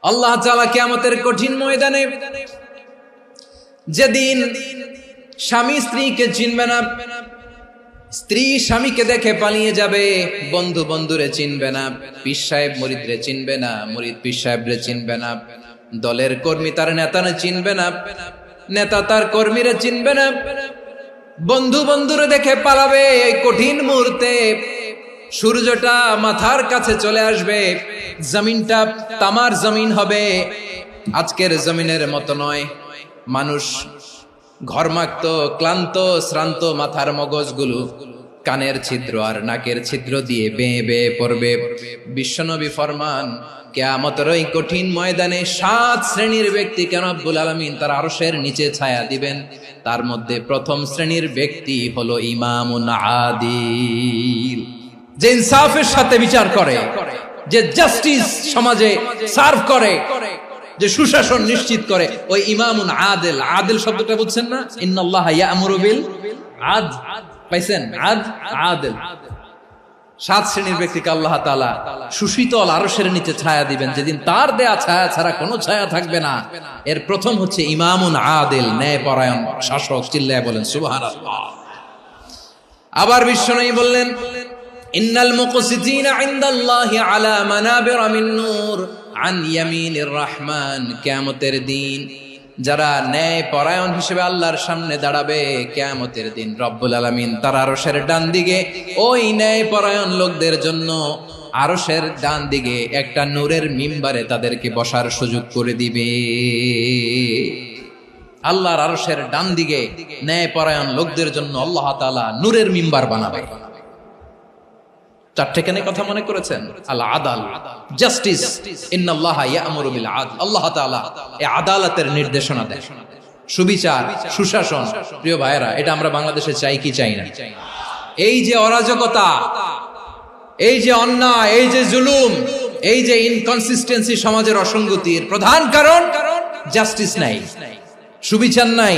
আল্লাহ তাআলা কিয়ামতের কঠিন ময়দানে যেদিন স্বামী স্ত্রীকে চিনবে না, স্ত্রী স্বামীকে দেখে পালিয়ে যাবে, বন্ধু বন্ধুরে চিনবে না, পীর সাহেব মুরিদরে চিনবে না, মুরিদ পীর সাহেবরে চিনবে না, দলের কর্মী তার নেতারে চিনবে না, নেতা তার কর্মীরে চিনবে না, বন্ধু বন্ধুরে দেখে পালাবে। এই কঠিন মুহূর্তে সূর্যটা মাথার কাছে চলে আসবে, জমিনটা তামার জমিন হবে, আজকের জমিনের মতো নয়। মানুষ ঘর্মাক্ত, ক্লান্ত, শ্রান্ত মাথার মগজগুলো কানের ছিদ্র আর নাকের ছিদ্র দিয়ে বেয়ে বেয়ে পড়বে। বিশ্বনবী ফরমান, কিয়ামতের ওই কঠিন ময়দানে 7 শ্রেণীর ব্যক্তিকে রব্বুল আলামিন তার আরশের নিচে ছায়া দিবেন। তার মধ্যে প্রথম শ্রেণীর ব্যক্তি হলো ইমামুন আদিল, যে ইনসাফের সাথে বিচার করে, যে জাস্টিস সমাজে সার্ভ করে, যে সুশাসন নিশ্চিত করে, ওই ইমামুন আদিল। আদিল শব্দটা বুঝছেন না? ইন্নাল্লাহা ইয়া'মুরু বিল আদল, পাইছেন? আদিল। 7 শ্রেণীর ব্যক্তিকে আল্লাহ তাআলা সুশীতল আরশের নিচে ছায়া দিবেন, যেদিন তার দেয়া ছায়া ছাড়া কোনো ছায়া থাকবে না। এর প্রথম হচ্ছে ইমামুন আদিল, ন্যায়পরায়ণ শাসক। চিল্লায় বলেন সুবহানাল্লাহ। আবার বিশ্বনবী বললেন, ইন্নাল মুকসিতিনা ইনদাল্লাহি আলা মানাবিরা মিন নূর আন ইয়ামিনির রহমান। কিয়ামতের দিন যারা ন্যায়পরায়ণ হিসেবে আল্লাহর সামনে দাঁড়াবে, কিয়ামতের দিন রব্বুল আলামিন তার আরশের ডান দিকে ওই ন্যায়পরায়ণ লোকদের জন্য আরশের ডান দিকে একটা নূরের মিম্বারে তাদেরকে বসার সুযোগ করে দিবে। আল্লাহর আরশের ডান দিকে ন্যায়পরায়ণ লোকদের জন্য আল্লাহ তাআলা নূরের মিম্বার বানাবে। 4টে কেন কথা মনে করেছেন? আল আদাল, জাস্টিস। ইন্নাল্লাহা ইয়া'মুরু বিল আদল। আল্লাহ তাআলা এই আদালতের নির্দেশনা দেন, সুবিচার, সুশাসন। প্রিয় ভাইরা, এটা আমরা বাংলাদেশে চাই কি চাই না? এই যে অরাজকতা, এই যে অন্যায়, এই যে জুলুম, এই যে ইনকনসিস্টেন্সি সমাজের অসঙ্গতির প্রধান কারণ জাস্টিস নাই, সুবিচার নাই।